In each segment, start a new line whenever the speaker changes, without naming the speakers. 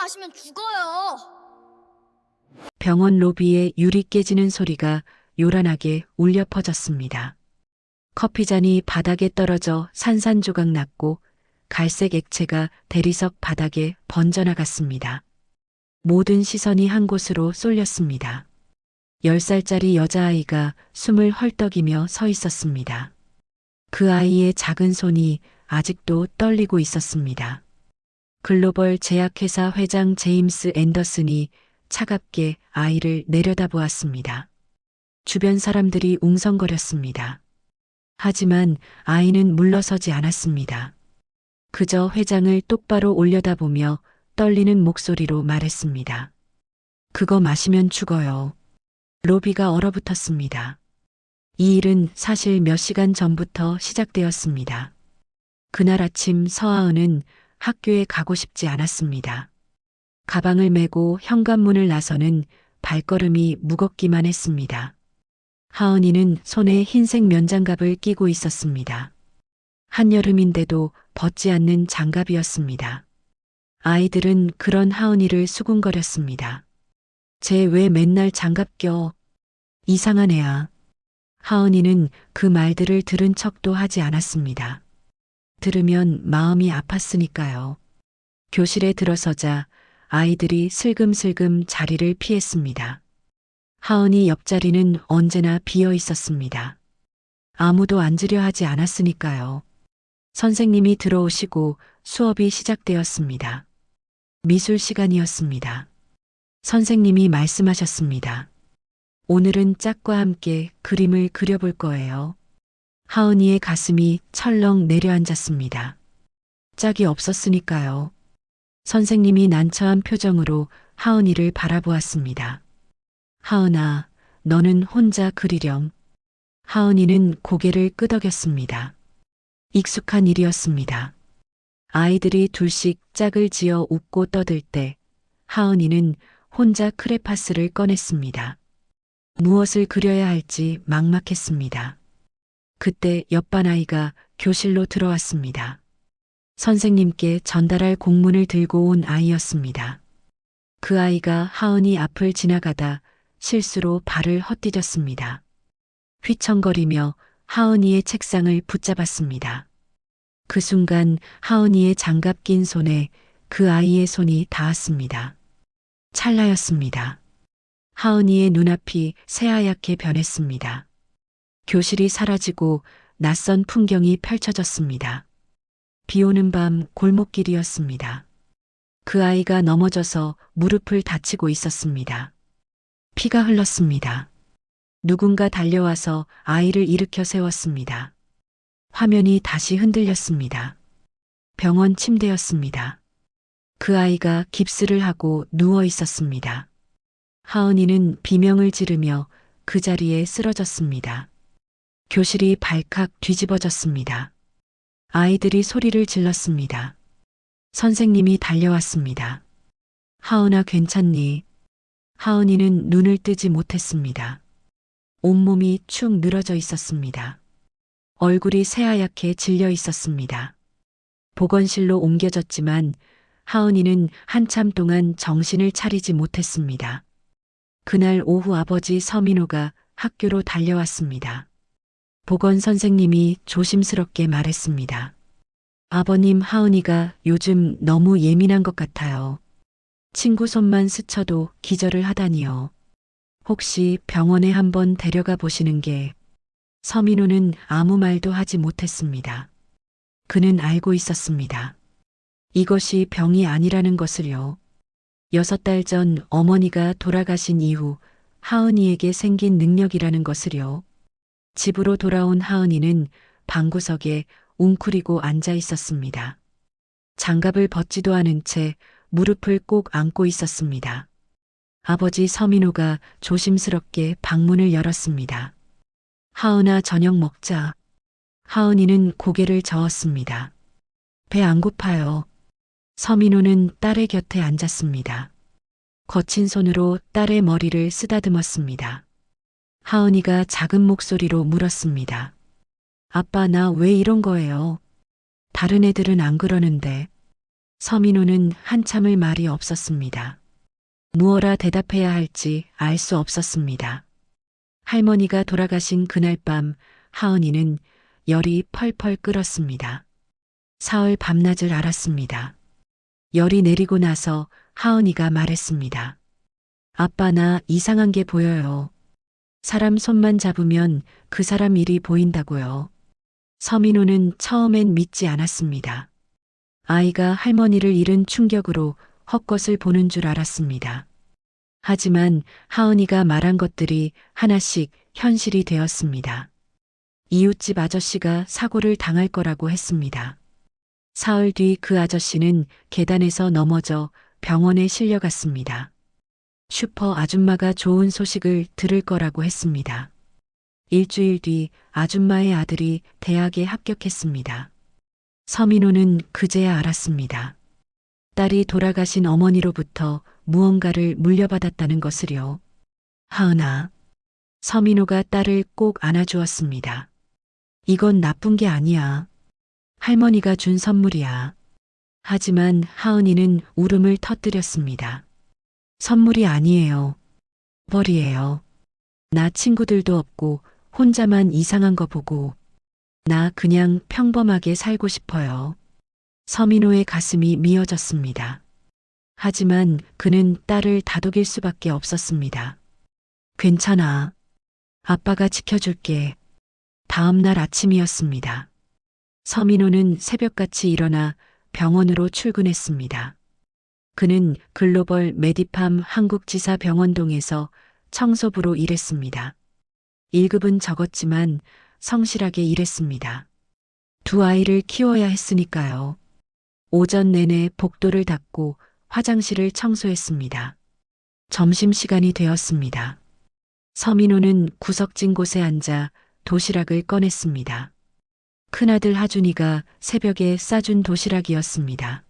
마시면 죽어요.
병원 로비에 유리 깨지는 소리가 요란하게 울려 퍼졌습니다. 커피잔이 바닥에 떨어져 산산조각 났고 갈색 액체가 대리석 바닥에 번져나갔습니다. 모든 시선이 한 곳으로 쏠렸습니다. 10살짜리 여자아이가 숨을 헐떡이며 서 있었습니다. 그 아이의 작은 손이 아직도 떨리고 있었습니다. 글로벌 제약회사 회장 제임스 앤더슨이 차갑게 아이를 내려다보았습니다. 주변 사람들이 웅성거렸습니다. 하지만 아이는 물러서지 않았습니다. 그저 회장을 똑바로 올려다보며 떨리는 목소리로 말했습니다. 그거 마시면 죽어요. 로비가 얼어붙었습니다. 이 일은 사실 몇 시간 전부터 시작되었습니다. 그날 아침 서하은은 학교에 가고 싶지 않았습니다. 가방을 메고 현관문을 나서는 발걸음이 무겁기만 했습니다. 하은이는 손에 흰색 면장갑을 끼고 있었습니다. 한여름인데도 벗지 않는 장갑이었습니다. 아이들은 그런 하은이를 수군거렸습니다. 쟤 왜 맨날 장갑 껴? 이상한 애야. 하은이는 그 말들을 들은 척도 하지 않았습니다. 들으면 마음이 아팠으니까요. 교실에 들어서자 아이들이 슬금슬금 자리를 피했습니다. 하은이 옆자리는 언제나 비어 있었습니다. 아무도 앉으려 하지 않았으니까요. 선생님이 들어오시고 수업이 시작되었습니다. 미술 시간이었습니다. 선생님이 말씀하셨습니다. 오늘은 짝과 함께 그림을 그려볼 거예요. 하은이의 가슴이 철렁 내려앉았습니다. 짝이 없었으니까요. 선생님이 난처한 표정으로 하은이를 바라보았습니다. 하은아, 너는 혼자 그리렴. 하은이는 고개를 끄덕였습니다. 익숙한 일이었습니다. 아이들이 둘씩 짝을 지어 웃고 떠들 때 하은이는 혼자 크레파스를 꺼냈습니다. 무엇을 그려야 할지 막막했습니다. 그때 옆반 아이가 교실로 들어왔습니다. 선생님께 전달할 공문을 들고 온 아이였습니다. 그 아이가 하은이 앞을 지나가다 실수로 발을 헛디뎠습니다. 휘청거리며 하은이의 책상을 붙잡았습니다. 그 순간 하은이의 장갑 낀 손에 그 아이의 손이 닿았습니다. 찰나였습니다. 하은이의 눈앞이 새하얗게 변했습니다. 교실이 사라지고 낯선 풍경이 펼쳐졌습니다. 비 오는 밤 골목길이었습니다. 그 아이가 넘어져서 무릎을 다치고 있었습니다. 피가 흘렀습니다. 누군가 달려와서 아이를 일으켜 세웠습니다. 화면이 다시 흔들렸습니다. 병원 침대였습니다. 그 아이가 깁스를 하고 누워 있었습니다. 하은이는 비명을 지르며 그 자리에 쓰러졌습니다. 교실이 발칵 뒤집어졌습니다. 아이들이 소리를 질렀습니다. 선생님이 달려왔습니다. 하은아 괜찮니? 하은이는 눈을 뜨지 못했습니다. 온몸이 축 늘어져 있었습니다. 얼굴이 새하얗게 질려 있었습니다. 보건실로 옮겨졌지만 하은이는 한참 동안 정신을 차리지 못했습니다. 그날 오후 아버지 서민호가 학교로 달려왔습니다. 보건 선생님이 조심스럽게 말했습니다. 아버님 하은이가 요즘 너무 예민한 것 같아요. 친구 손만 스쳐도 기절을 하다니요. 혹시 병원에 한번 데려가 보시는 게. 서민호는 아무 말도 하지 못했습니다. 그는 알고 있었습니다. 이것이 병이 아니라는 것을요. 6달 전 어머니가 돌아가신 이후 하은이에게 생긴 능력이라는 것을요. 집으로 돌아온 하은이는 방구석에 웅크리고 앉아 있었습니다. 장갑을 벗지도 않은 채 무릎을 꼭 안고 있었습니다. 아버지 서민호가 조심스럽게 방문을 열었습니다. 하은아 저녁 먹자. 하은이는 고개를 저었습니다. 배 안 고파요. 서민호는 딸의 곁에 앉았습니다. 거친 손으로 딸의 머리를 쓰다듬었습니다. 하은이가 작은 목소리로 물었습니다. 아빠 나 왜 이런 거예요? 다른 애들은 안 그러는데. 서민호는 한참을 말이 없었습니다. 무어라 대답해야 할지 알 수 없었습니다. 할머니가 돌아가신 그날 밤 하은이는 열이 펄펄 끓었습니다. 사흘 밤낮을 알았습니다. 열이 내리고 나서 하은이가 말했습니다. 아빠, 나 이상한 게 보여요. 사람 손만 잡으면 그 사람 일이 보인다고요. 서민호는 처음엔 믿지 않았습니다. 아이가 할머니를 잃은 충격으로 헛것을 보는 줄 알았습니다. 하지만 하은이가 말한 것들이 하나씩 현실이 되었습니다. 이웃집 아저씨가 사고를 당할 거라고 했습니다. 사흘 뒤 그 아저씨는 계단에서 넘어져 병원에 실려갔습니다. 슈퍼 아줌마가 좋은 소식을 들을 거라고 했습니다. 일주일 뒤 아줌마의 아들이 대학에 합격했습니다. 서민호는 그제야 알았습니다. 딸이 돌아가신 어머니로부터 무언가를 물려받았다는 것을요. 하은아. 서민호가 딸을 꼭 안아주었습니다. 이건 나쁜 게 아니야. 할머니가 준 선물이야. 하지만 하은이는 울음을 터뜨렸습니다. 선물이 아니에요. 벌이에요. 나 친구들도 없고 혼자만 이상한 거 보고 나 그냥 평범하게 살고 싶어요. 서민호의 가슴이 미어졌습니다. 하지만 그는 딸을 다독일 수밖에 없었습니다. 괜찮아. 아빠가 지켜줄게. 다음 날 아침이었습니다. 서민호는 새벽같이 일어나 병원으로 출근했습니다. 그는 글로벌 메디팜 한국지사 병원동에서 청소부로 일했습니다. 1급은 적었지만 성실하게 일했습니다. 두 아이를 키워야 했으니까요. 오전 내내 복도를 닦고 화장실을 청소했습니다. 점심시간이 되었습니다. 서민호는 구석진 곳에 앉아 도시락을 꺼냈습니다. 큰아들 하준이가 새벽에 싸준 도시락이었습니다.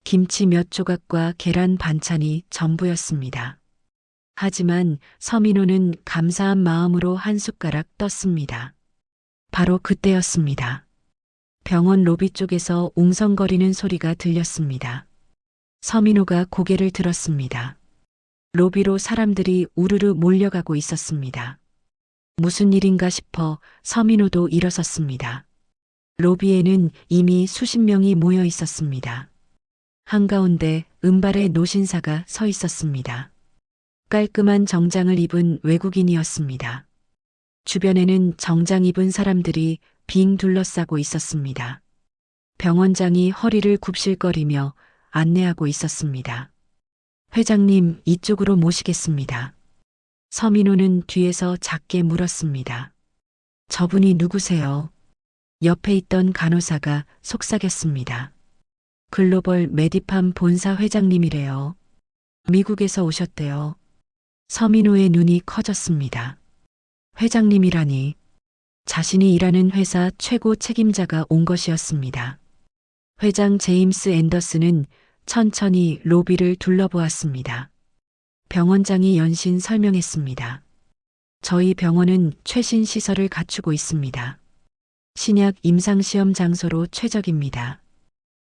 김치 몇 조각과 계란 반찬이 전부였습니다. 하지만 서민호는 감사한 마음으로 한 숟가락 떴습니다. 바로 그때였습니다. 병원 로비 쪽에서 웅성거리는 소리가 들렸습니다. 서민호가 고개를 들었습니다. 로비로 사람들이 우르르 몰려가고 있었습니다. 무슨 일인가 싶어 서민호도 일어섰습니다. 로비에는 이미 수십 명이 모여 있었습니다. 한가운데 은발의 노신사가 서 있었습니다. 깔끔한 정장을 입은 외국인이었습니다. 주변에는 정장 입은 사람들이 빙 둘러싸고 있었습니다. 병원장이 허리를 굽실거리며 안내하고 있었습니다. 회장님, 이쪽으로 모시겠습니다. 서민호는 뒤에서 작게 물었습니다. 저분이 누구세요? 옆에 있던 간호사가 속삭였습니다. 글로벌 메디팜 본사 회장님이래요. 미국에서 오셨대요. 서민호의 눈이 커졌습니다. 회장님이라니. 자신이 일하는 회사 최고 책임자가 온 것이었습니다. 회장 제임스 앤더슨은 천천히 로비를 둘러보았습니다. 병원장이 연신 설명했습니다. 저희 병원은 최신 시설을 갖추고 있습니다. 신약 임상시험 장소로 최적입니다.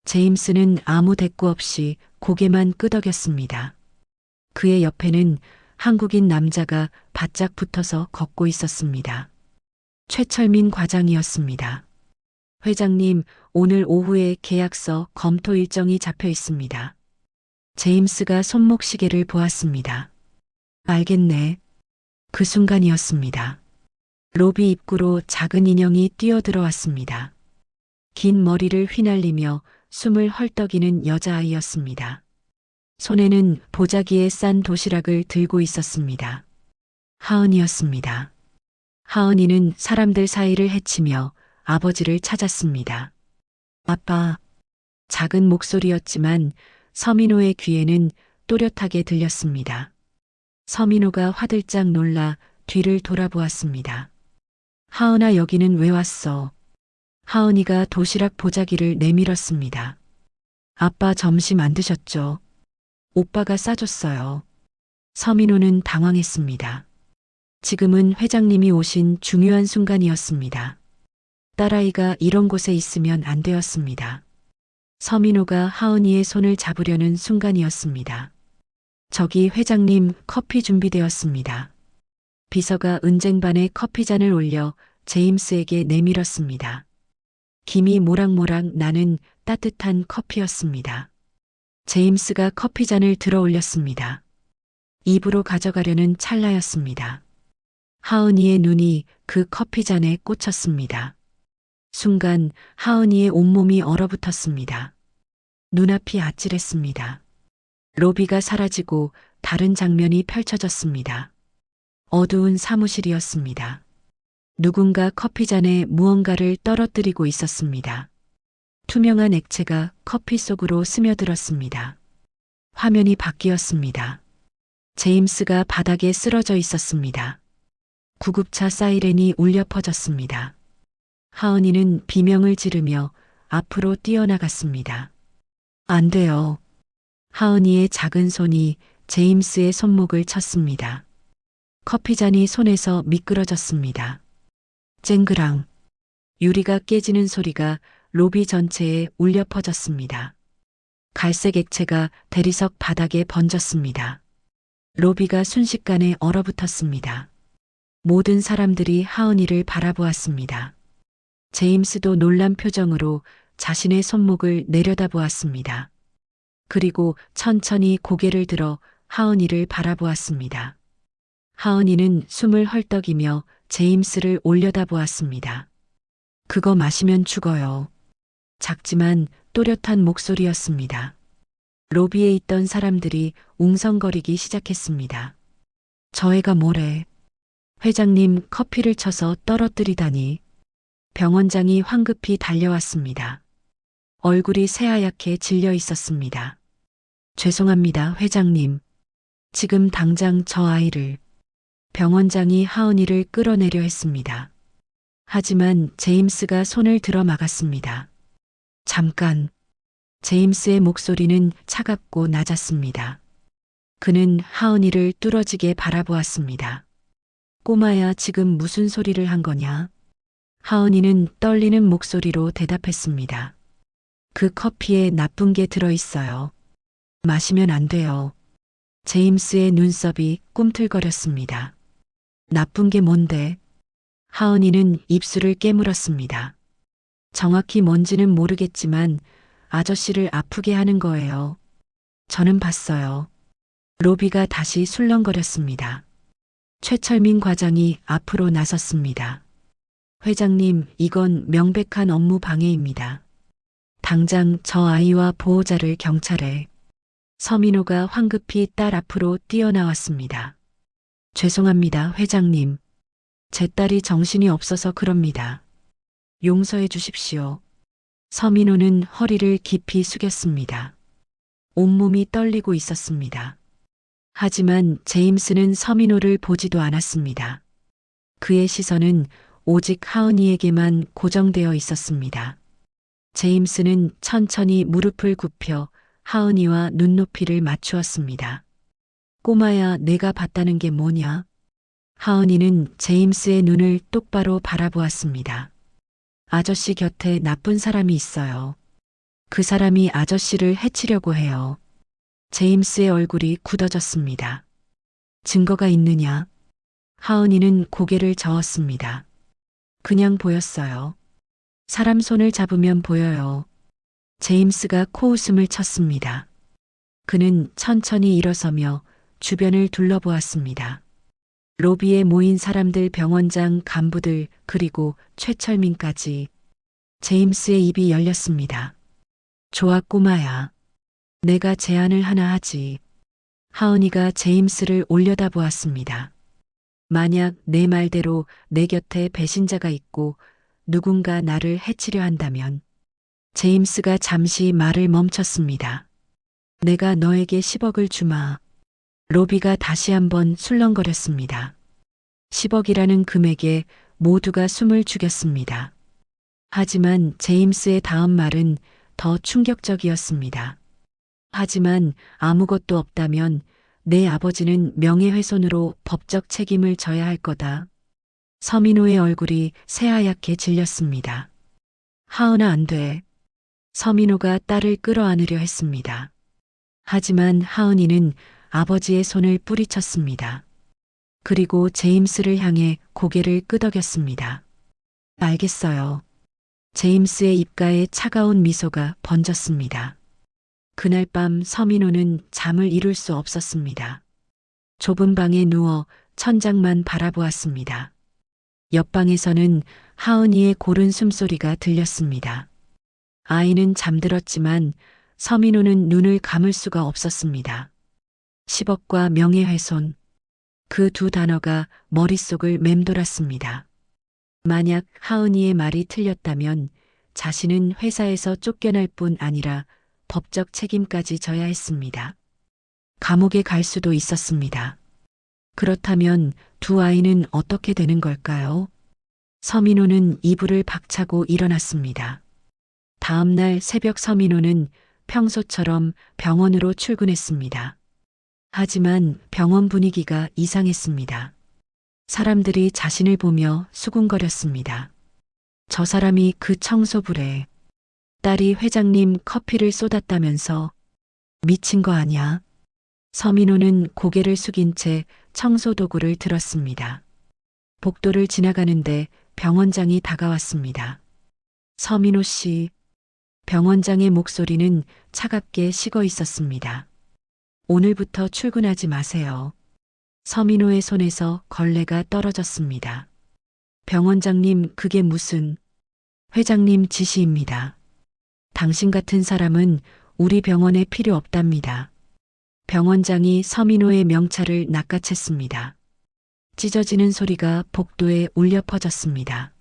제임스는 아무 대꾸 없이 고개만 끄덕였습니다. 그의 옆에는 한국인 남자가 바짝 붙어서 걷고 있었습니다. 최철민 과장이었습니다. 회장님, 오늘 오후에 계약서 검토 일정이 잡혀 있습니다. 제임스가 손목시계를 보았습니다. 알겠네. 그 순간이었습니다. 로비 입구로 작은 인형이 뛰어들어왔습니다. 긴 머리를 휘날리며 숨을 헐떡이는 여자아이였습니다. 손에는 보자기에 싼 도시락을 들고 있었습니다. 하은이였습니다. 하은이는 사람들 사이를 헤치며 아버지를 찾았습니다. 아빠. 작은 목소리였지만 서민호의 귀에는 또렷하게 들렸습니다. 서민호가 화들짝 놀라 뒤를 돌아보았습니다. 하은아, 여기는 왜 왔어? 하은이가 도시락 보자기를 내밀었습니다. 아빠 점심 안 드셨죠? 오빠가 싸줬어요. 서민호는 당황했습니다. 지금은 회장님이 오신 중요한 순간이었습니다. 딸아이가 이런 곳에 있으면 안 되었습니다. 서민호가 하은이의 손을 잡으려는 순간이었습니다. 저기 회장님 커피 준비되었습니다. 비서가 은쟁반에 커피잔을 올려 제임스에게 내밀었습니다. 김이 모락모락 나는 따뜻한 커피였습니다. 제임스가 커피잔을 들어 올렸습니다. 입으로 가져가려는 찰나였습니다. 하은이의 눈이 그 커피잔에 꽂혔습니다. 순간 하은이의 온몸이 얼어붙었습니다. 눈앞이 아찔했습니다. 로비가 사라지고 다른 장면이 펼쳐졌습니다. 어두운 사무실이었습니다. 누군가 커피잔에 무언가를 떨어뜨리고 있었습니다. 투명한 액체가 커피 속으로 스며들었습니다. 화면이 바뀌었습니다. 제임스가 바닥에 쓰러져 있었습니다. 구급차 사이렌이 울려 퍼졌습니다. 하은이는 비명을 지르며 앞으로 뛰어나갔습니다. 안 돼요. 하은이의 작은 손이 제임스의 손목을 쳤습니다. 커피잔이 손에서 미끄러졌습니다. 쨍그랑 유리가 깨지는 소리가 로비 전체에 울려 퍼졌습니다. 갈색 액체가 대리석 바닥에 번졌습니다. 로비가 순식간에 얼어붙었습니다. 모든 사람들이 하은이를 바라보았습니다. 제임스도 놀란 표정으로 자신의 손목을 내려다보았습니다. 그리고 천천히 고개를 들어 하은이를 바라보았습니다. 하은이는 숨을 헐떡이며 제임스를 올려다보았습니다. 그거 마시면 죽어요. 작지만 또렷한 목소리였습니다. 로비에 있던 사람들이 웅성거리기 시작했습니다. 저 애가 뭐래? 회장님 커피를 쳐서 떨어뜨리다니. 병원장이 황급히 달려왔습니다. 얼굴이 새하얗게 질려 있었습니다. 죄송합니다, 회장님. 지금 당장 저 아이를. 병원장이 하은이를 끌어내려 했습니다. 하지만 제임스가 손을 들어 막았습니다. 잠깐. 제임스의 목소리는 차갑고 낮았습니다. 그는 하은이를 뚫어지게 바라보았습니다. 꼬마야, 지금 무슨 소리를 한 거냐? 하은이는 떨리는 목소리로 대답했습니다. 그 커피에 나쁜 게 들어있어요. 마시면 안 돼요. 제임스의 눈썹이 꿈틀거렸습니다. 나쁜 게 뭔데? 하은이는 입술을 깨물었습니다. 정확히 뭔지는 모르겠지만 아저씨를 아프게 하는 거예요. 저는 봤어요. 로비가 다시 술렁거렸습니다. 최철민 과장이 앞으로 나섰습니다. 회장님, 이건 명백한 업무 방해입니다. 당장 저 아이와 보호자를 경찰에. 서민호가 황급히 딸 앞으로 뛰어나왔습니다. 죄송합니다, 회장님. 제 딸이 정신이 없어서 그럽니다. 용서해 주십시오. 서민호는 허리를 깊이 숙였습니다. 온몸이 떨리고 있었습니다. 하지만 제임스는 서민호를 보지도 않았습니다. 그의 시선은 오직 하은이에게만 고정되어 있었습니다. 제임스는 천천히 무릎을 굽혀 하은이와 눈높이를 맞추었습니다. 꼬마야, 내가 봤다는 게 뭐냐? 하은이는 제임스의 눈을 똑바로 바라보았습니다. 아저씨 곁에 나쁜 사람이 있어요. 그 사람이 아저씨를 해치려고 해요. 제임스의 얼굴이 굳어졌습니다. 증거가 있느냐? 하은이는 고개를 저었습니다. 그냥 보였어요. 사람 손을 잡으면 보여요. 제임스가 코웃음을 쳤습니다. 그는 천천히 일어서며 주변을 둘러보았습니다. 로비에 모인 사람들, 병원장, 간부들, 그리고 최철민까지. 제임스의 입이 열렸습니다. 좋아, 꼬마야. 내가 제안을 하나 하지. 하은이가 제임스를 올려다보았습니다. 만약 내 말대로 내 곁에 배신자가 있고 누군가 나를 해치려 한다면. 제임스가 잠시 말을 멈췄습니다. 내가 너에게 10억을 주마. 로비가 다시 한번 술렁거렸습니다. 10억이라는 금액에 모두가 숨을 죽였습니다. 하지만 제임스의 다음 말은 더 충격적이었습니다. 하지만 아무것도 없다면 내 아버지는 명예훼손으로 법적 책임을 져야 할 거다. 서민호의 얼굴이 새하얗게 질렸습니다. 하은아, 안 돼. 서민호가 딸을 끌어안으려 했습니다. 하지만 하은이는 아버지의 손을 뿌리쳤습니다. 그리고 제임스를 향해 고개를 끄덕였습니다. 알겠어요. 제임스의 입가에 차가운 미소가 번졌습니다. 그날 밤 서민호는 잠을 이룰 수 없었습니다. 좁은 방에 누워 천장만 바라보았습니다. 옆방에서는 하은이의 고른 숨소리가 들렸습니다. 아이는 잠들었지만 서민호는 눈을 감을 수가 없었습니다. 10억과 명예훼손. 그 두 단어가 머릿속을 맴돌았습니다. 만약 하은이의 말이 틀렸다면 자신은 회사에서 쫓겨날 뿐 아니라 법적 책임까지 져야 했습니다. 감옥에 갈 수도 있었습니다. 그렇다면 두 아이는 어떻게 되는 걸까요? 서민호는 이불을 박차고 일어났습니다. 다음 날 새벽 서민호는 평소처럼 병원으로 출근했습니다. 하지만 병원 분위기가 이상했습니다. 사람들이 자신을 보며 수군거렸습니다. 저 사람이 그 청소부래. 딸이 회장님 커피를 쏟았다면서 미친 거 아냐? 서민호는 고개를 숙인 채 청소도구를 들었습니다. 복도를 지나가는데 병원장이 다가왔습니다. 서민호 씨. 병원장의 목소리는 차갑게 식어 있었습니다. 오늘부터 출근하지 마세요. 서민호의 손에서 걸레가 떨어졌습니다. 병원장님, 그게 무슨... 회장님 지시입니다. 당신 같은 사람은 우리 병원에 필요 없답니다. 병원장이 서민호의 명찰을 낚아챘습니다. 찢어지는 소리가 복도에 울려 퍼졌습니다.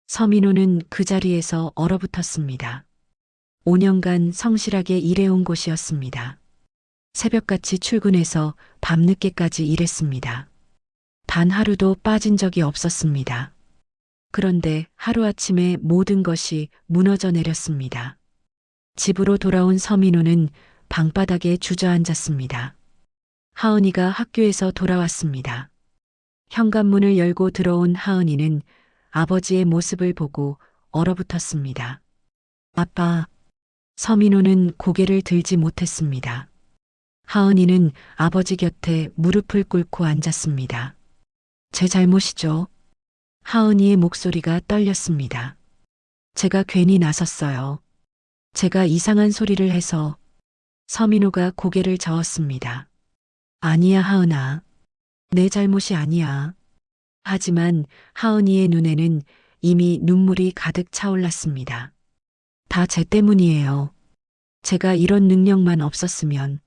서민호는 그 자리에서 얼어붙었습니다. 5년간 성실하게 일해온 곳이었습니다. 새벽같이 출근해서 밤늦게까지 일했습니다. 단 하루도 빠진 적이 없었습니다. 그런데 하루아침에 모든 것이 무너져 내렸습니다. 집으로 돌아온 서민호는 방바닥에 주저앉았습니다. 하은이가 학교에서 돌아왔습니다. 현관문을 열고 들어온 하은이는 아버지의 모습을 보고 얼어붙었습니다. 아빠. 서민호는 고개를 들지 못했습니다. 하은이는 아버지 곁에 무릎을 꿇고 앉았습니다. 제 잘못이죠. 하은이의 목소리가 떨렸습니다. 제가 괜히 나섰어요. 제가 이상한 소리를 해서. 서민호가 고개를 저었습니다. 아니야, 하은아. 내 잘못이 아니야. 하지만 하은이의 눈에는 이미 눈물이 가득 차올랐습니다. 다 제 때문이에요. 제가 이런 능력만 없었으면.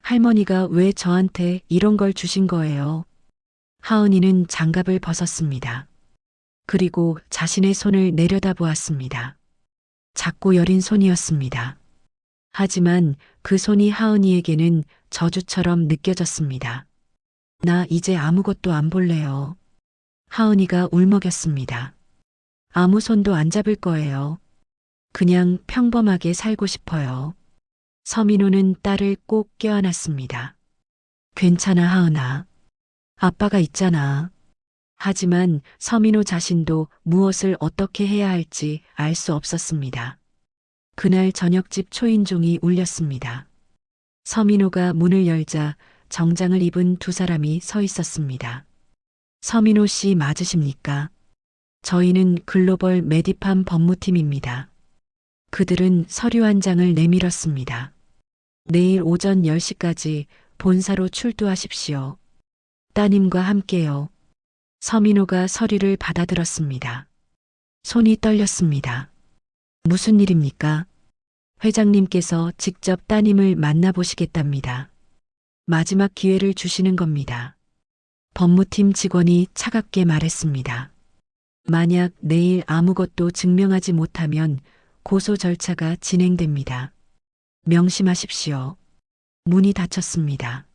할머니가 왜 저한테 이런 걸 주신 거예요? 하은이는 장갑을 벗었습니다. 그리고 자신의 손을 내려다보았습니다. 작고 여린 손이었습니다. 하지만 그 손이 하은이에게는 저주처럼 느껴졌습니다. 나 이제 아무것도 안 볼래요. 하은이가 울먹였습니다. 아무 손도 안 잡을 거예요. 그냥 평범하게 살고 싶어요. 서민호는 딸을 꼭 껴안았습니다. 괜찮아, 하은아. 아빠가 있잖아. 하지만 서민호 자신도 무엇을 어떻게 해야 할지 알 수 없었습니다. 그날 저녁집 초인종이 울렸습니다. 서민호가 문을 열자 정장을 입은 두 사람이 서 있었습니다. 서민호 씨 맞으십니까? 저희는 글로벌 메디팜 법무팀입니다. 그들은 서류 한 장을 내밀었습니다. 내일 오전 10시까지 본사로 출두하십시오. 따님과 함께요. 서민호가 서류를 받아들었습니다. 손이 떨렸습니다. 무슨 일입니까? 회장님께서 직접 따님을 만나보시겠답니다. 마지막 기회를 주시는 겁니다. 법무팀 직원이 차갑게 말했습니다. 만약 내일 아무것도 증명하지 못하면 고소 절차가 진행됩니다. 명심하십시오. 문이 닫혔습니다.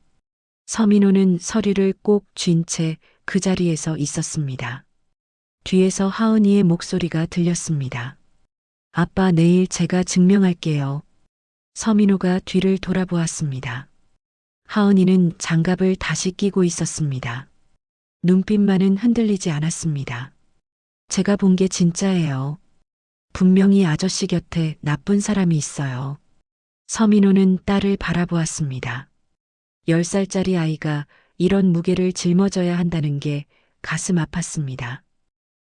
서민호는 서류를 꼭 쥔 채 그 자리에서 있었습니다. 뒤에서 하은이의 목소리가 들렸습니다. 아빠, 내일 제가 증명할게요. 서민호가 뒤를 돌아보았습니다. 하은이는 장갑을 다시 끼고 있었습니다. 눈빛만은 흔들리지 않았습니다. 제가 본 게 진짜예요. 분명히 아저씨 곁에 나쁜 사람이 있어요. 서민호는 딸을 바라보았습니다. 10살짜리 아이가 이런 무게를 짊어져야 한다는 게 가슴 아팠습니다.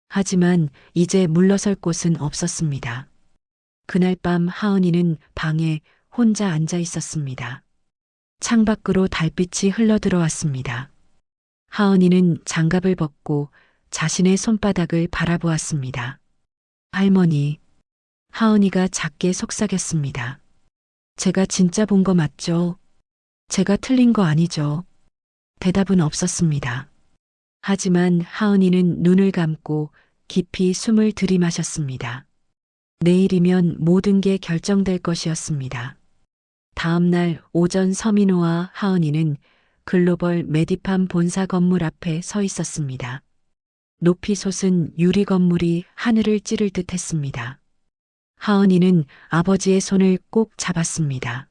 하지만 이제 물러설 곳은 없었습니다. 그날 밤 하은이는 방에 혼자 앉아 있었습니다. 창밖으로 달빛이 흘러들어왔습니다. 하은이는 장갑을 벗고 자신의 손바닥을 바라보았습니다. 할머니, 하은이가 작게 속삭였습니다. 제가 진짜 본 거 맞죠? 제가 틀린 거 아니죠? 대답은 없었습니다. 하지만 하은이는 눈을 감고 깊이 숨을 들이마셨습니다. 내일이면 모든 게 결정될 것이었습니다. 다음 날 오전 서민호와 하은이는 글로벌 메디팜 본사 건물 앞에 서 있었습니다. 높이 솟은 유리 건물이 하늘을 찌를 듯 했습니다. 하은이는 아버지의 손을 꼭 잡았습니다.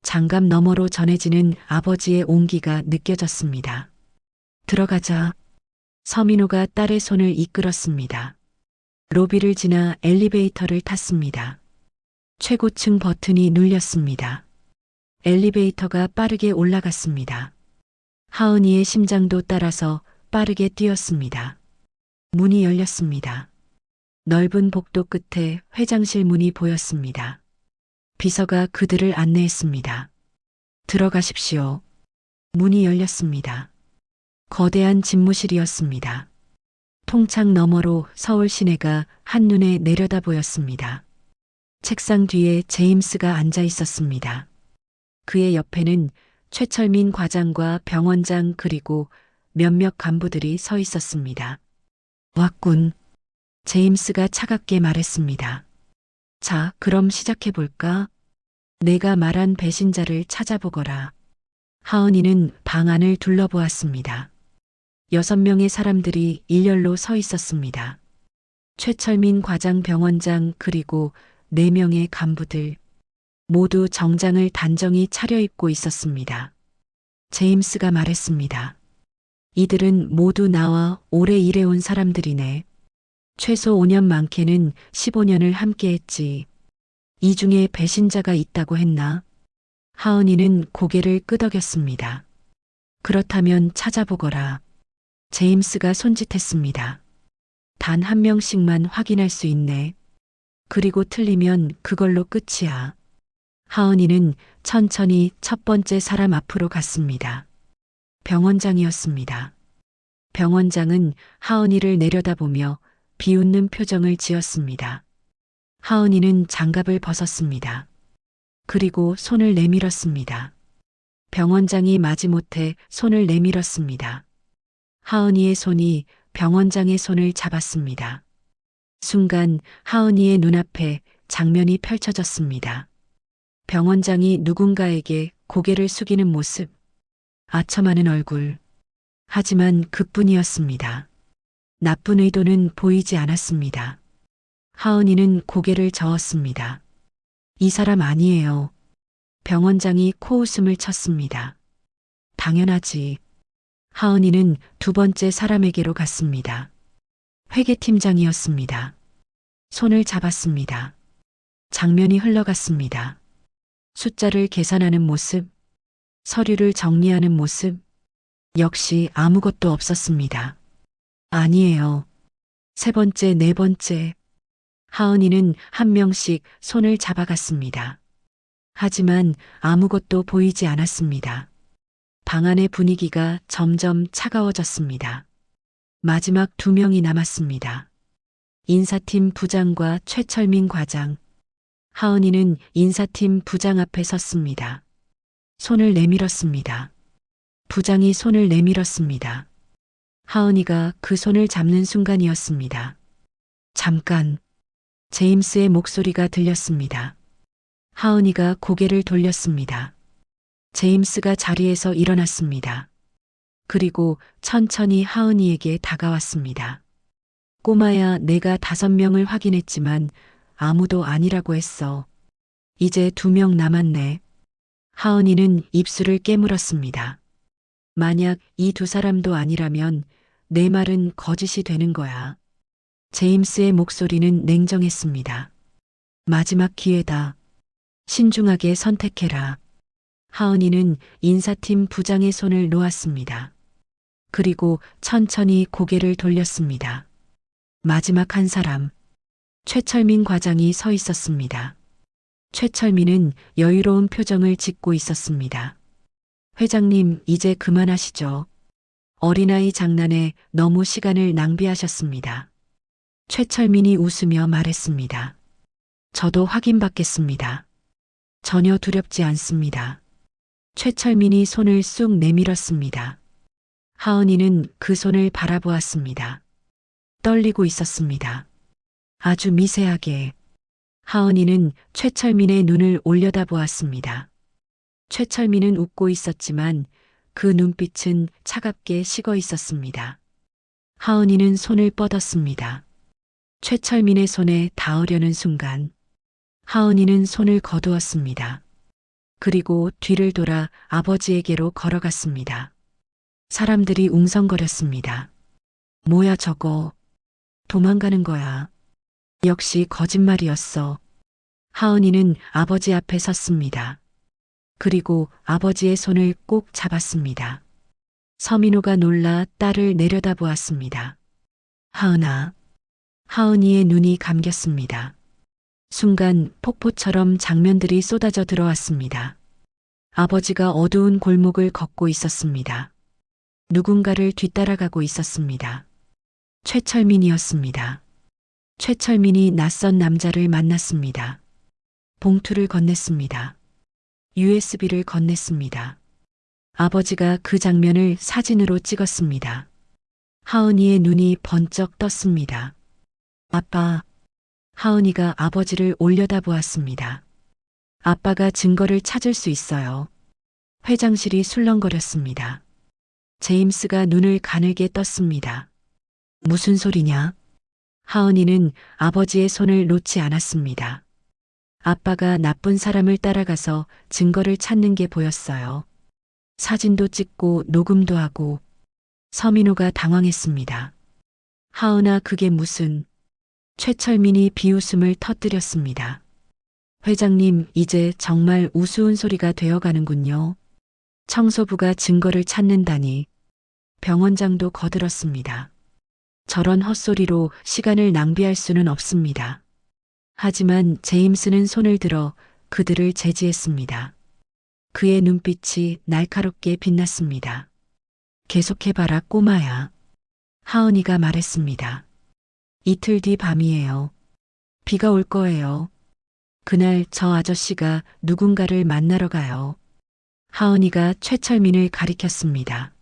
장갑 너머로 전해지는 아버지의 온기가 느껴졌습니다. 들어가자. 서민호가 딸의 손을 이끌었습니다. 로비를 지나 엘리베이터를 탔습니다. 최고층 버튼이 눌렸습니다. 엘리베이터가 빠르게 올라갔습니다. 하은이의 심장도 따라서 빠르게 뛰었습니다. 문이 열렸습니다. 넓은 복도 끝에 회장실 문이 보였습니다. 비서가 그들을 안내했습니다. 들어가십시오. 문이 열렸습니다. 거대한 집무실이었습니다. 통창 너머로 서울 시내가 한눈에 내려다 보였습니다. 책상 뒤에 제임스가 앉아 있었습니다. 그의 옆에는 최철민 과장과 병원장 그리고 몇몇 간부들이 서 있었습니다. 왔군. 제임스가 차갑게 말했습니다. 자, 그럼 시작해 볼까? 내가 말한 배신자를 찾아보거라. 하은이는 방 안을 둘러보았습니다. 6명의 사람들이 일렬로 서 있었습니다. 최철민 과장 병원장 그리고 4명의 간부들. 모두 정장을 단정히 차려입고 있었습니다. 제임스가 말했습니다. 이들은 모두 나와 오래 일해온 사람들이네. 최소 5년 많게는 15년을 함께했지. 이 중에 배신자가 있다고 했나? 하은이는 고개를 끄덕였습니다. 그렇다면 찾아보거라. 제임스가 손짓했습니다. 단 한 명씩만 확인할 수 있네. 그리고 틀리면 그걸로 끝이야. 하은이는 천천히 첫 번째 사람 앞으로 갔습니다. 병원장이었습니다. 병원장은 하은이를 내려다보며 비웃는 표정을 지었습니다. 하은이는 장갑을 벗었습니다. 그리고 손을 내밀었습니다. 병원장이 마지못해 손을 내밀었습니다. 하은이의 손이 병원장의 손을 잡았습니다. 순간 하은이의 눈앞에 장면이 펼쳐졌습니다. 병원장이 누군가에게 고개를 숙이는 모습, 아첨하는 얼굴. 하지만 그뿐이었습니다. 나쁜 의도는 보이지 않았습니다. 하은이는 고개를 저었습니다. 이 사람 아니에요. 병원장이 코웃음을 쳤습니다. 당연하지. 하은이는 두 번째 사람에게로 갔습니다. 회계팀장이었습니다. 손을 잡았습니다. 장면이 흘러갔습니다. 숫자를 계산하는 모습, 서류를 정리하는 모습, 역시 아무것도 없었습니다. 아니에요. 세 번째, 네 번째. 하은이는 한 명씩 손을 잡아갔습니다. 하지만 아무것도 보이지 않았습니다. 방 안의 분위기가 점점 차가워졌습니다. 마지막 2명이 남았습니다. 인사팀 부장과 최철민 과장. 하은이는 인사팀 부장 앞에 섰습니다. 손을 내밀었습니다. 부장이 손을 내밀었습니다. 하은이가 그 손을 잡는 순간이었습니다. 잠깐. 제임스의 목소리가 들렸습니다. 하은이가 고개를 돌렸습니다. 제임스가 자리에서 일어났습니다. 그리고 천천히 하은이에게 다가왔습니다. 꼬마야, 내가 5명을 확인했지만 아무도 아니라고 했어. 이제 2명 남았네. 하은이는 입술을 깨물었습니다. 만약 이 2 사람도 아니라면 내 말은 거짓이 되는 거야. 제임스의 목소리는 냉정했습니다. 마지막 기회다. 신중하게 선택해라. 하은이는 인사팀 부장의 손을 놓았습니다. 그리고 천천히 고개를 돌렸습니다. 마지막 한 사람. 최철민 과장이 서 있었습니다. 최철민은 여유로운 표정을 짓고 있었습니다. 회장님, 이제 그만하시죠. 어린아이 장난에 너무 시간을 낭비하셨습니다. 최철민이 웃으며 말했습니다. 저도 확인받겠습니다. 전혀 두렵지 않습니다. 최철민이 손을 쑥 내밀었습니다. 하은이는 그 손을 바라보았습니다. 떨리고 있었습니다. 아주 미세하게. 하은이는 최철민의 눈을 올려다보았습니다. 최철민은 웃고 있었지만 그 눈빛은 차갑게 식어 있었습니다. 하은이는 손을 뻗었습니다. 최철민의 손에 닿으려는 순간 하은이는 손을 거두었습니다. 그리고 뒤를 돌아 아버지에게로 걸어갔습니다. 사람들이 웅성거렸습니다. 뭐야 저거. 도망가는 거야. 역시 거짓말이었어. 하은이는 아버지 앞에 섰습니다. 그리고 아버지의 손을 꼭 잡았습니다. 서민호가 놀라 딸을 내려다보았습니다. 하은아. 하은이의 눈이 감겼습니다. 순간 폭포처럼 장면들이 쏟아져 들어왔습니다. 아버지가 어두운 골목을 걷고 있었습니다. 누군가를 뒤따라가고 있었습니다. 최철민이었습니다. 최철민이 낯선 남자를 만났습니다. 봉투를 건넸습니다. USB를 건넸습니다. 아버지가 그 장면을 사진으로 찍었습니다. 하은이의 눈이 번쩍 떴습니다. 아빠. 하은이가 아버지를 올려다보았습니다. 아빠가 증거를 찾을 수 있어요. 회장실이 술렁거렸습니다. 제임스가 눈을 가늘게 떴습니다. 무슨 소리냐? 하은이는 아버지의 손을 놓지 않았습니다. 아빠가 나쁜 사람을 따라가서 증거를 찾는 게 보였어요. 사진도 찍고 녹음도 하고. 서민호가 당황했습니다. 하은아, 그게 무슨... 최철민이 비웃음을 터뜨렸습니다. 회장님, 이제 정말 우스운 소리가 되어가는군요. 청소부가 증거를 찾는다니. 병원장도 거들었습니다. 저런 헛소리로 시간을 낭비할 수는 없습니다. 하지만 제임스는 손을 들어 그들을 제지했습니다. 그의 눈빛이 날카롭게 빛났습니다. 계속해봐라, 꼬마야. 하은이가 말했습니다. 이틀 뒤 밤이에요. 비가 올 거예요. 그날 저 아저씨가 누군가를 만나러 가요. 하은이가 최철민을 가리켰습니다.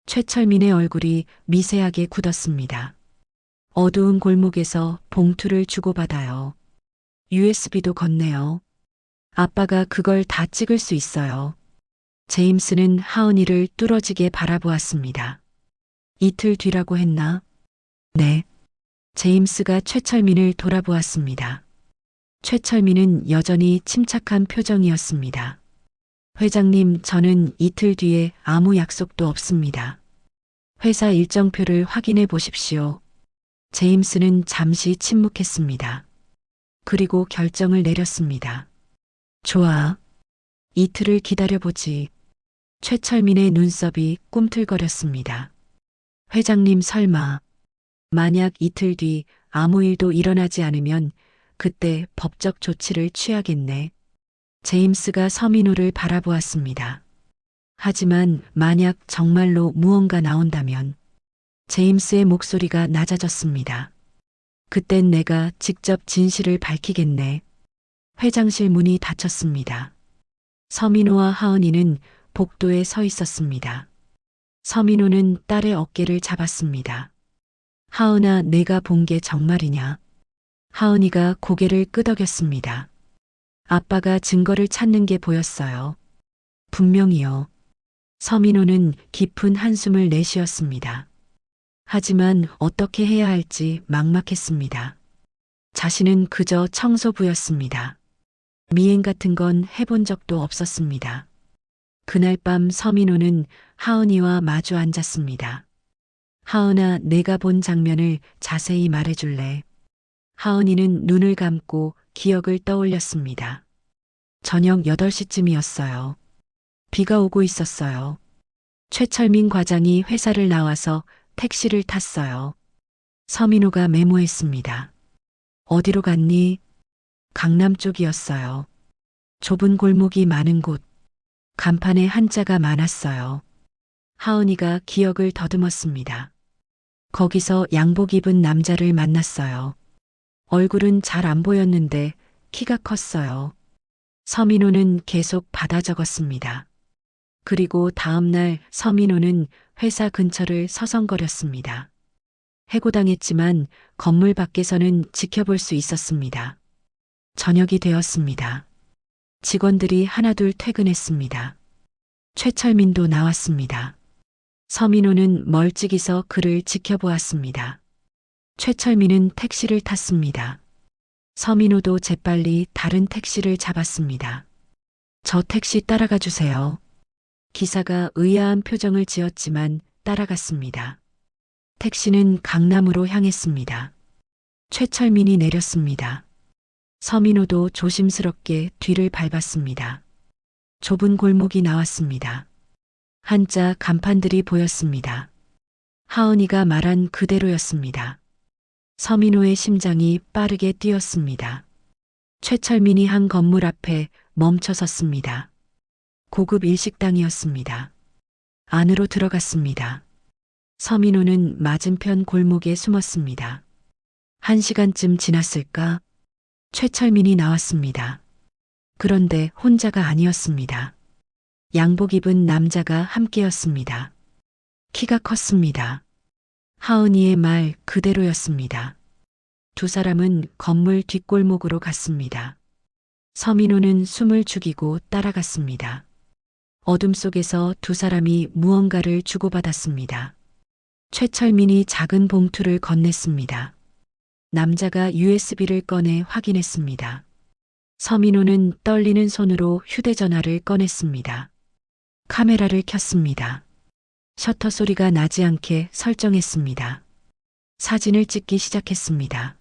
최철민의 얼굴이 미세하게 굳었습니다. 어두운 골목에서 봉투를 주고받아요. USB도 건네요. 아빠가 그걸 다 찍을 수 있어요. 제임스는 하은이를 뚫어지게 바라보았습니다. 이틀 뒤라고 했나? 네. 제임스가 최철민을 돌아보았습니다. 최철민은 여전히 침착한 표정이었습니다. 회장님, 저는 이틀 뒤에 아무 약속도 없습니다. 회사 일정표를 확인해 보십시오. 제임스는 잠시 침묵했습니다. 그리고 결정을 내렸습니다. 좋아. 이틀을 기다려보지. 최철민의 눈썹이 꿈틀거렸습니다. 회장님, 설마. 만약 이틀 뒤 아무 일도 일어나지 않으면 그때 법적 조치를 취하겠네. 제임스가 서민호를 바라보았습니다. 하지만 만약 정말로 무언가 나온다면 제임스의 목소리가 낮아졌습니다. 그땐 내가 직접 진실을 밝히겠네. 회장실 문이 닫혔습니다. 서민호와 하은이는 복도에 서 있었습니다. 서민호는 딸의 어깨를 잡았습니다. 하은아, 내가 본 게 정말이냐? 하은이가 고개를 끄덕였습니다. 아빠가 증거를 찾는 게 보였어요. 분명히요. 서민호는 깊은 한숨을 내쉬었습니다. 하지만 어떻게 해야 할지 막막했습니다. 자신은 그저 청소부였습니다. 미행 같은 건 해본 적도 없었습니다. 그날 밤 서민호는 하은이와 마주 앉았습니다. 하은아, 내가 본 장면을 자세히 말해줄래? 하은이는 눈을 감고 기억을 떠올렸습니다. 저녁 8시쯤이었어요. 비가 오고 있었어요. 최철민 과장이 회사를 나와서 택시를 탔어요. 서민호가 메모했습니다. 어디로 갔니? 강남 쪽이었어요. 좁은 골목이 많은 곳. 간판에 한자가 많았어요. 하은이가 기억을 더듬었습니다. 거기서 양복 입은 남자를 만났어요. 얼굴은 잘 안 보였는데 키가 컸어요. 서민호는 계속 받아 적었습니다. 그리고 다음 날 서민호는 회사 근처를 서성거렸습니다. 해고당했지만 건물 밖에서는 지켜볼 수 있었습니다. 저녁이 되었습니다. 직원들이 하나둘 퇴근했습니다. 최철민도 나왔습니다. 서민호는 멀찍이서 그를 지켜보았습니다. 최철민은 택시를 탔습니다. 서민호도 재빨리 다른 택시를 잡았습니다. 저 택시 따라가 주세요. 기사가 의아한 표정을 지었지만 따라갔습니다. 택시는 강남으로 향했습니다. 최철민이 내렸습니다. 서민호도 조심스럽게 뒤를 밟았습니다. 좁은 골목이 나왔습니다. 한자 간판들이 보였습니다. 하은이가 말한 그대로였습니다. 서민호의 심장이 빠르게 뛰었습니다. 최철민이 한 건물 앞에 멈춰 섰습니다. 고급 일식당이었습니다. 안으로 들어갔습니다. 서민호는 맞은편 골목에 숨었습니다. 1시간쯤 지났을까? 최철민이 나왔습니다. 그런데 혼자가 아니었습니다. 양복 입은 남자가 함께였습니다. 키가 컸습니다. 하은이의 말 그대로였습니다. 두 사람은 건물 뒷골목으로 갔습니다. 서민호는 숨을 죽이고 따라갔습니다. 어둠 속에서 두 사람이 무언가를 주고받았습니다. 최철민이 작은 봉투를 건넸습니다. 남자가 USB를 꺼내 확인했습니다. 서민호는 떨리는 손으로 휴대전화를 꺼냈습니다. 카메라를 켰습니다. 셔터 소리가 나지 않게 설정했습니다. 사진을 찍기 시작했습니다.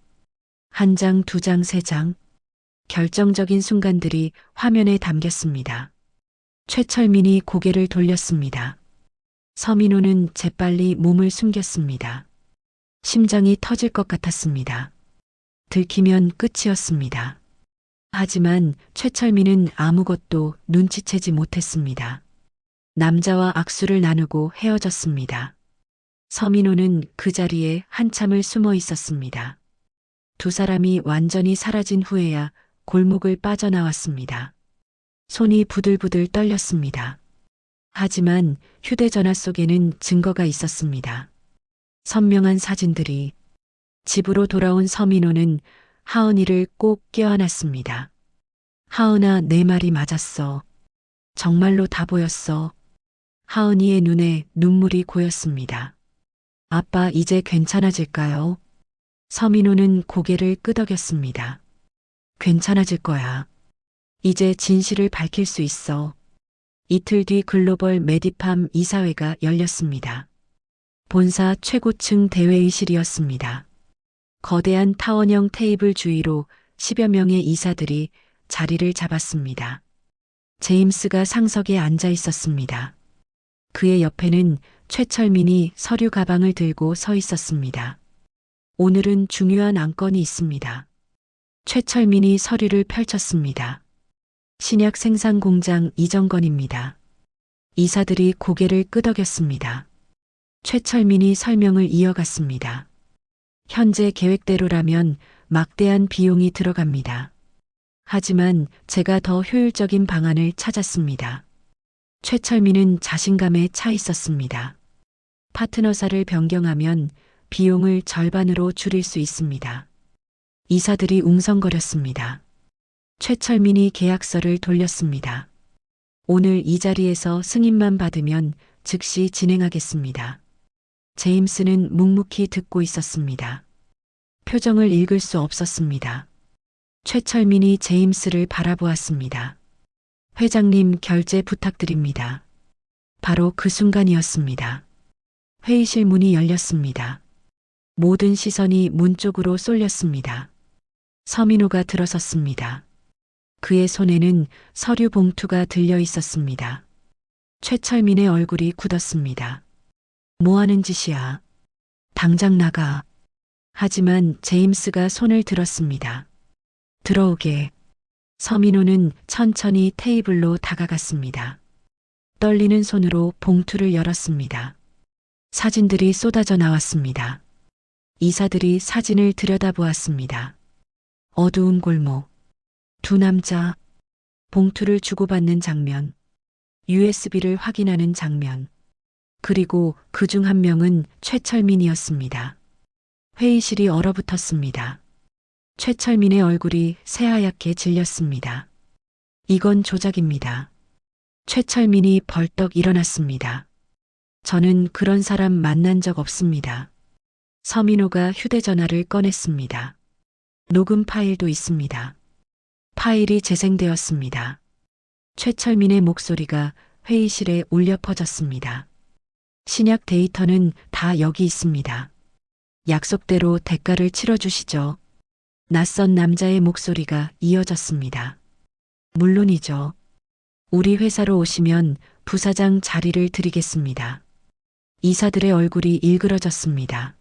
1장, 2장, 3장. 결정적인 순간들이 화면에 담겼습니다. 최철민이 고개를 돌렸습니다. 서민호는 재빨리 몸을 숨겼습니다. 심장이 터질 것 같았습니다. 들키면 끝이었습니다. 하지만 최철민은 아무것도 눈치채지 못했습니다. 남자와 악수를 나누고 헤어졌습니다. 서민호는 그 자리에 한참을 숨어 있었습니다. 두 사람이 완전히 사라진 후에야 골목을 빠져나왔습니다. 손이 부들부들 떨렸습니다. 하지만 휴대전화 속에는 증거가 있었습니다. 선명한 사진들이. 집으로 돌아온 서민호는 하은이를 꼭 껴안았습니다. 하은아, 내 말이 맞았어. 정말로 다 보였어. 하은이의 눈에 눈물이 고였습니다. 아빠, 이제 괜찮아질까요? 서민호는 고개를 끄덕였습니다. 괜찮아질 거야. 이제 진실을 밝힐 수 있어. 이틀 뒤 글로벌 메디팜 이사회가 열렸습니다. 본사 최고층 대회의실이었습니다. 거대한 타원형 테이블 주위로 10여 명의 이사들이 자리를 잡았습니다. 제임스가 상석에 앉아 있었습니다. 그의 옆에는 최철민이 서류 가방을 들고 서 있었습니다. 오늘은 중요한 안건이 있습니다. 최철민이 서류를 펼쳤습니다. 신약 생산 공장 이전 건입니다. 이사들이 고개를 끄덕였습니다. 최철민이 설명을 이어갔습니다. 현재 계획대로라면 막대한 비용이 들어갑니다. 하지만 제가 더 효율적인 방안을 찾았습니다. 최철민은 자신감에 차 있었습니다. 파트너사를 변경하면 비용을 절반으로 줄일 수 있습니다. 이사들이 웅성거렸습니다. 최철민이 계약서를 돌렸습니다. 오늘 이 자리에서 승인만 받으면 즉시 진행하겠습니다. 제임스는 묵묵히 듣고 있었습니다. 표정을 읽을 수 없었습니다. 최철민이 제임스를 바라보았습니다. 회장님, 결제 부탁드립니다. 바로 그 순간이었습니다. 회의실 문이 열렸습니다. 모든 시선이 문 쪽으로 쏠렸습니다. 서민호가 들어섰습니다. 그의 손에는 서류 봉투가 들려 있었습니다. 최철민의 얼굴이 굳었습니다. 뭐 하는 짓이야? 당장 나가. 하지만 제임스가 손을 들었습니다. 들어오게. 서민호는 천천히 테이블로 다가갔습니다. 떨리는 손으로 봉투를 열었습니다. 사진들이 쏟아져 나왔습니다. 이사들이 사진을 들여다보았습니다. 어두운 골목, 두 남자, 봉투를 주고받는 장면, USB를 확인하는 장면, 그리고 그중 한 명은 최철민이었습니다. 회의실이 얼어붙었습니다. 최철민의 얼굴이 새하얗게 질렸습니다. 이건 조작입니다. 최철민이 벌떡 일어났습니다. 저는 그런 사람 만난 적 없습니다. 서민호가 휴대전화를 꺼냈습니다. 녹음 파일도 있습니다. 파일이 재생되었습니다. 최철민의 목소리가 회의실에 울려 퍼졌습니다. 신약 데이터는 다 여기 있습니다. 약속대로 대가를 치러주시죠. 낯선 남자의 목소리가 이어졌습니다. 물론이죠. 우리 회사로 오시면 부사장 자리를 드리겠습니다. 이사들의 얼굴이 일그러졌습니다.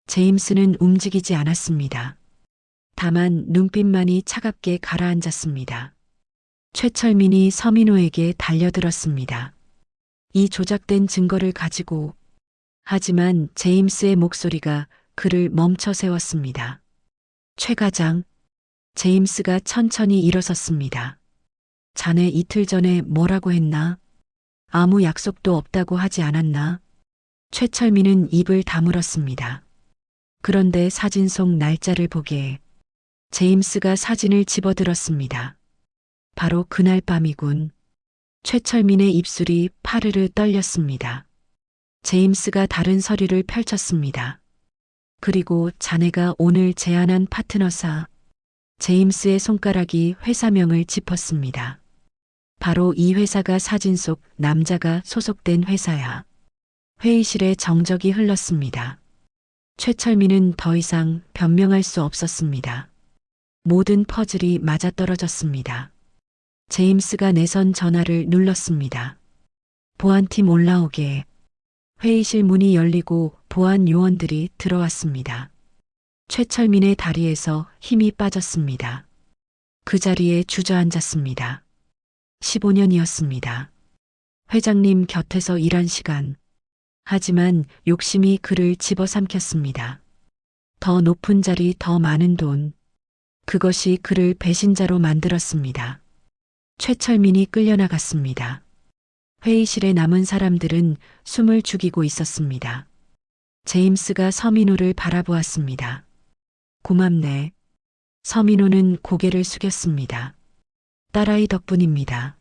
제임스는 움직이지 않았습니다. 다만 눈빛만이 차갑게 가라앉았습니다. 최철민이 서민호에게 달려들었습니다. 이 조작된 증거를 가지고. 하지만 제임스의 목소리가 그를 멈춰 세웠습니다. 최 과장. 제임스가 천천히 일어섰습니다. 자네 이틀 전에 뭐라고 했나? 아무 약속도 없다고 하지 않았나? 최철민은 입을 다물었습니다. 그런데 사진 속 날짜를 보게. 제임스가 사진을 집어들었습니다. 바로 그날 밤이군. 최철민의 입술이 파르르 떨렸습니다. 제임스가 다른 서류를 펼쳤습니다. 그리고 자네가 오늘 제안한 파트너사. 제임스의 손가락이 회사명을 짚었습니다. 바로 이 회사가 사진 속 남자가 소속된 회사야. 회의실에 정적이 흘렀습니다. 최철민은 더 이상 변명할 수 없었습니다. 모든 퍼즐이 맞아떨어졌습니다. 제임스가 내선 전화를 눌렀습니다. 보안팀 올라오게. 회의실 문이 열리고 보안 요원들이 들어왔습니다. 최철민의 다리에서 힘이 빠졌습니다. 그 자리에 주저앉았습니다. 15년이었습니다. 회장님 곁에서 일한 시간. 하지만 욕심이 그를 집어삼켰습니다. 더 높은 자리, 더 많은 돈. 그것이 그를 배신자로 만들었습니다. 최철민이 끌려나갔습니다. 회의실에 남은 사람들은 숨을 죽이고 있었습니다. 제임스가 서민호를 바라보았습니다. 고맙네. 서민호는 고개를 숙였습니다. 딸아이 덕분입니다.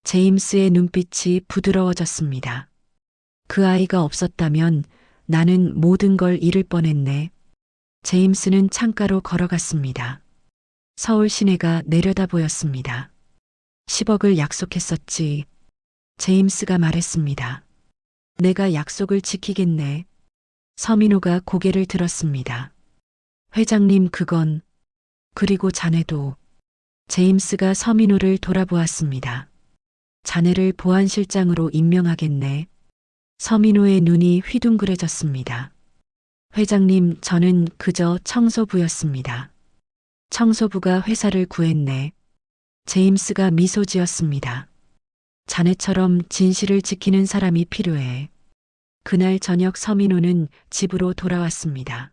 제임스의 눈빛이 부드러워졌습니다. 그 아이가 없었다면 나는 모든 걸 잃을 뻔했네. 제임스는 창가로 걸어갔습니다. 서울 시내가 내려다 보였습니다. 10억을 약속했었지. 제임스가 말했습니다. 내가 약속을 지키겠네. 서민호가 고개를 들었습니다. 회장님 그건. 그리고 자네도. 제임스가 서민호를 돌아보았습니다. 자네를 보안실장으로 임명하겠네. 서민호의 눈이 휘둥그레졌습니다. 회장님, 저는 그저 청소부였습니다. 청소부가 회사를 구했네. 제임스가 미소 지었습니다. 자네처럼 진실을 지키는 사람이 필요해. 그날 저녁 서민호는 집으로 돌아왔습니다.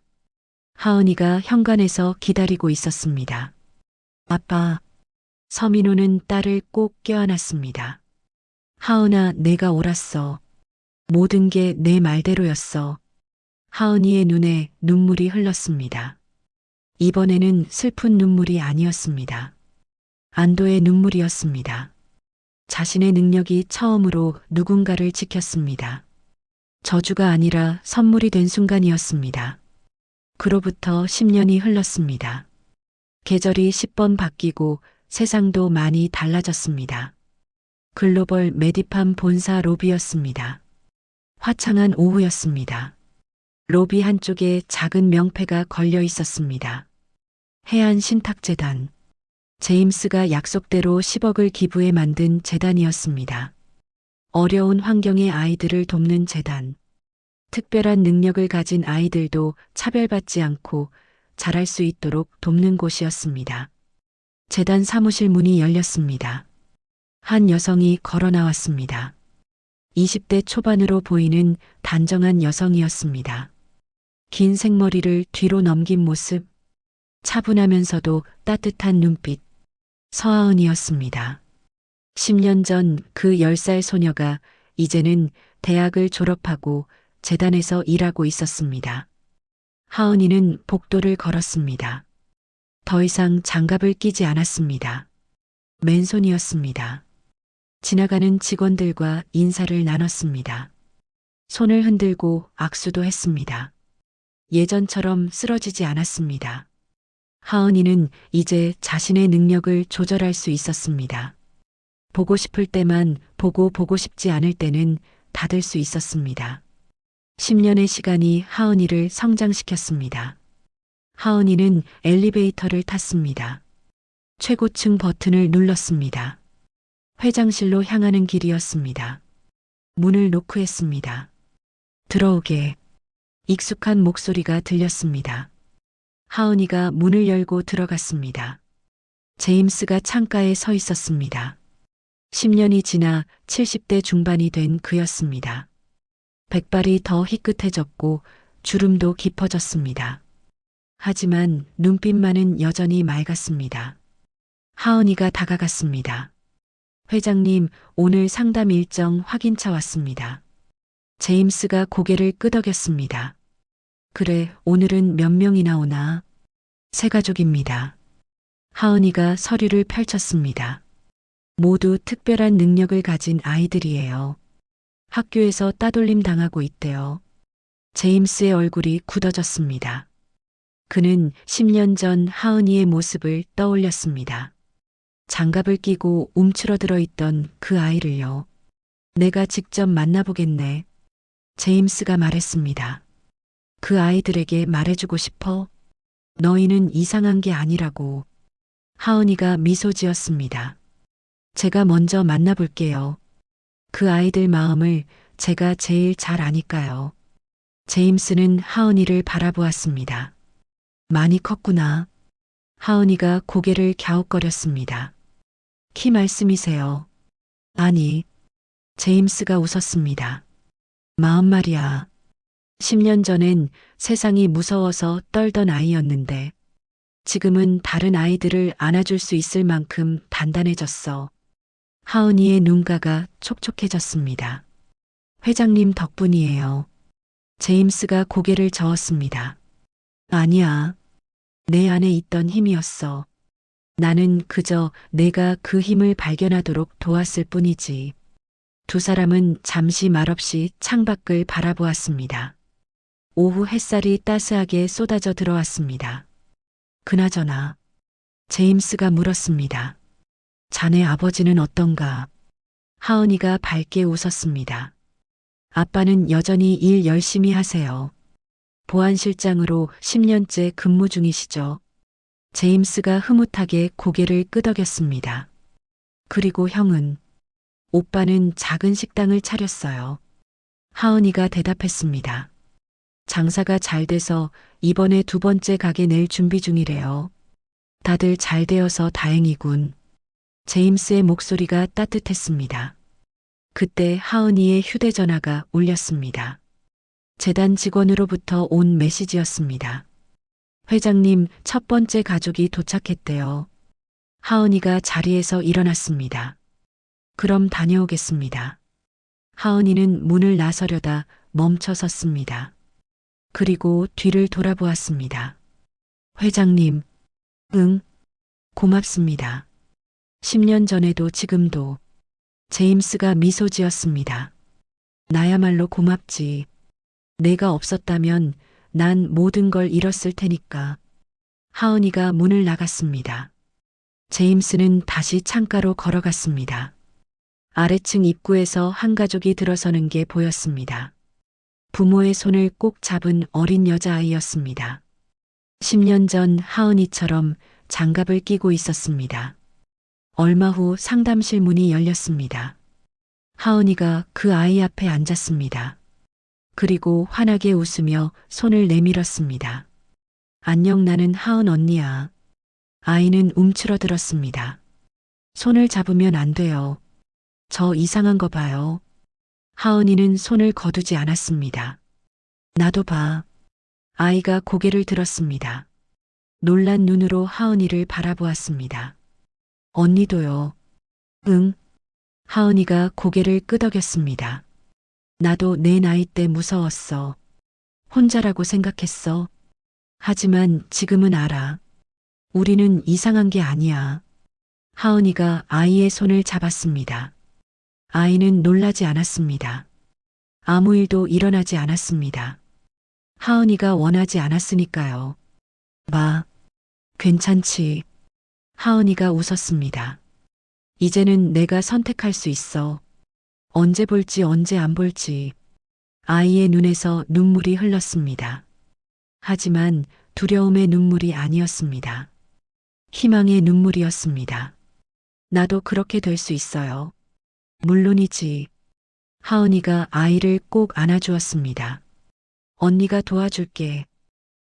하은이가 현관에서 기다리고 있었습니다. 아빠. 서민호는 딸을 꼭 껴안았습니다. 하은아, 내가 옳았어. 모든 게 내 말대로였어. 하은이의 눈에 눈물이 흘렀습니다. 이번에는 슬픈 눈물이 아니었습니다. 안도의 눈물이었습니다. 자신의 능력이 처음으로 누군가를 지켰습니다. 저주가 아니라 선물이 된 순간이었습니다. 그로부터 10년이 흘렀습니다. 계절이 10번 바뀌고 세상도 많이 달라졌습니다. 글로벌 메디팜 본사 로비였습니다. 화창한 오후였습니다. 로비 한쪽에 작은 명패가 걸려 있었습니다. 해안 신탁재단. 제임스가 약속대로 10억을 기부해 만든 재단이었습니다. 어려운 환경의 아이들을 돕는 재단. 특별한 능력을 가진 아이들도 차별받지 않고 자랄 수 있도록 돕는 곳이었습니다. 재단 사무실 문이 열렸습니다. 한 여성이 걸어 나왔습니다. 20대 초반으로 보이는 단정한 여성이었습니다. 긴 생머리를 뒤로 넘긴 모습, 차분하면서도 따뜻한 눈빛, 서하은이었습니다. 10년 전 그 10살 소녀가 이제는 대학을 졸업하고 재단에서 일하고 있었습니다. 하은이는 복도를 걸었습니다. 더 이상 장갑을 끼지 않았습니다. 맨손이었습니다. 지나가는 직원들과 인사를 나눴습니다. 손을 흔들고 악수도 했습니다. 예전처럼 쓰러지지 않았습니다. 하은이는 이제 자신의 능력을 조절할 수 있었습니다. 보고 싶을 때만 보고 싶지 않을 때는 닫을 수 있었습니다. 10년의 시간이 하은이를 성장시켰습니다. 하은이는 엘리베이터를 탔습니다. 최고층 버튼을 눌렀습니다. 회장실로 향하는 길이었습니다. 문을 노크했습니다. 들어오게. 익숙한 목소리가 들렸습니다. 하은이가 문을 열고 들어갔습니다. 제임스가 창가에 서 있었습니다. 10년이 지나 70대 중반이 된 그였습니다. 백발이 더 희끗해졌고 주름도 깊어졌습니다. 하지만 눈빛만은 여전히 맑았습니다. 하은이가 다가갔습니다. 회장님, 오늘 상담 일정 확인차 왔습니다. 제임스가 고개를 끄덕였습니다. 그래, 오늘은 몇 명이나 오나? 세 가족입니다. 하은이가 서류를 펼쳤습니다. 모두 특별한 능력을 가진 아이들이에요. 학교에서 따돌림 당하고 있대요. 제임스의 얼굴이 굳어졌습니다. 그는 10년 전 하은이의 모습을 떠올렸습니다. 장갑을 끼고 움츠러들어 있던 그 아이를요. 내가 직접 만나보겠네. 제임스가 말했습니다. 그 아이들에게 말해주고 싶어? 너희는 이상한 게 아니라고. 하은이가 미소 지었습니다. 제가 먼저 만나볼게요. 그 아이들 마음을 제가 제일 잘 아니까요. 제임스는 하은이를 바라보았습니다. 많이 컸구나. 하은이가 고개를 갸웃거렸습니다. 키 말씀이세요? 아니. 제임스가 웃었습니다. 마음 말이야. 10년 전엔 세상이 무서워서 떨던 아이였는데 지금은 다른 아이들을 안아줄 수 있을 만큼 단단해졌어. 하은이의 눈가가 촉촉해졌습니다. 회장님 덕분이에요. 제임스가 고개를 저었습니다. 아니야. 내 안에 있던 힘이었어. 나는 그저 내가 그 힘을 발견하도록 도왔을 뿐이지. 두 사람은 잠시 말없이 창밖을 바라보았습니다. 오후 햇살이 따스하게 쏟아져 들어왔습니다. 그나저나 제임스가 물었습니다. 자네 아버지는 어떤가? 하은이가 밝게 웃었습니다. 아빠는 여전히 일 열심히 하세요. 보안실장으로 10년째 근무 중이시죠. 제임스가 흐뭇하게 고개를 끄덕였습니다. 그리고 형은? 오빠는 작은 식당을 차렸어요. 하은이가 대답했습니다. 장사가 잘 돼서 이번에 두 번째 가게 낼 준비 중이래요. 다들 잘 되어서 다행이군. 제임스의 목소리가 따뜻했습니다. 그때 하은이의 휴대전화가 울렸습니다. 재단 직원으로부터 온 메시지였습니다. 회장님, 첫 번째 가족이 도착했대요. 하은이가 자리에서 일어났습니다. 그럼 다녀오겠습니다. 하은이는 문을 나서려다 멈춰 섰습니다. 그리고 뒤를 돌아보았습니다. 회장님, 응, 고맙습니다. 10년 전에도 지금도. 제임스가 미소 지었습니다. 나야말로 고맙지. 내가 없었다면 난 모든 걸 잃었을 테니까. 하은이가 문을 나갔습니다. 제임스는 다시 창가로 걸어갔습니다. 아래층 입구에서 한 가족이 들어서는 게 보였습니다. 부모의 손을 꼭 잡은 어린 여자아이였습니다. 10년 전 하은이처럼 장갑을 끼고 있었습니다. 얼마 후 상담실 문이 열렸습니다. 하은이가 그 아이 앞에 앉았습니다. 그리고 환하게 웃으며 손을 내밀었습니다. 안녕, 나는 하은 언니야. 아이는 움츠러들었습니다. 손을 잡으면 안 돼요. 저 이상한 거 봐요. 하은이는 손을 거두지 않았습니다. 나도 봐. 아이가 고개를 들었습니다. 놀란 눈으로 하은이를 바라보았습니다. 언니도요. 응. 하은이가 고개를 끄덕였습니다. 나도 내 나이 때 무서웠어. 혼자라고 생각했어. 하지만 지금은 알아. 우리는 이상한 게 아니야. 하은이가 아이의 손을 잡았습니다. 아이는 놀라지 않았습니다. 아무 일도 일어나지 않았습니다. 하은이가 원하지 않았으니까요. 마, 괜찮지. 하은이가 웃었습니다. 이제는 내가 선택할 수 있어. 언제 볼지 언제 안 볼지. 아이의 눈에서 눈물이 흘렀습니다. 하지만 두려움의 눈물이 아니었습니다. 희망의 눈물이었습니다. 나도 그렇게 될 수 있어요. 물론이지. 하은이가 아이를 꼭 안아주었습니다. 언니가 도와줄게.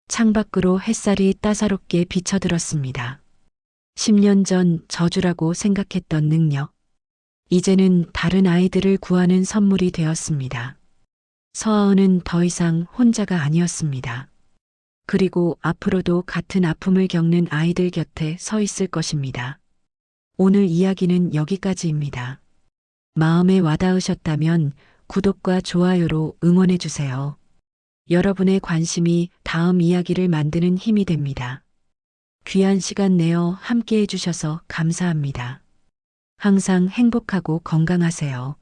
창밖으로 햇살이 따사롭게 비쳐들었습니다. 10년 전 저주라고 생각했던 능력. 이제는 다른 아이들을 구하는 선물이 되었습니다. 서하은은 더 이상 혼자가 아니었습니다. 그리고 앞으로도 같은 아픔을 겪는 아이들 곁에 서 있을 것입니다. 오늘 이야기는 여기까지입니다. 마음에 와닿으셨다면 구독과 좋아요로 응원해 주세요. 여러분의 관심이 다음 이야기를 만드는 힘이 됩니다. 귀한 시간 내어 함께 해주셔서 감사합니다. 항상 행복하고 건강하세요.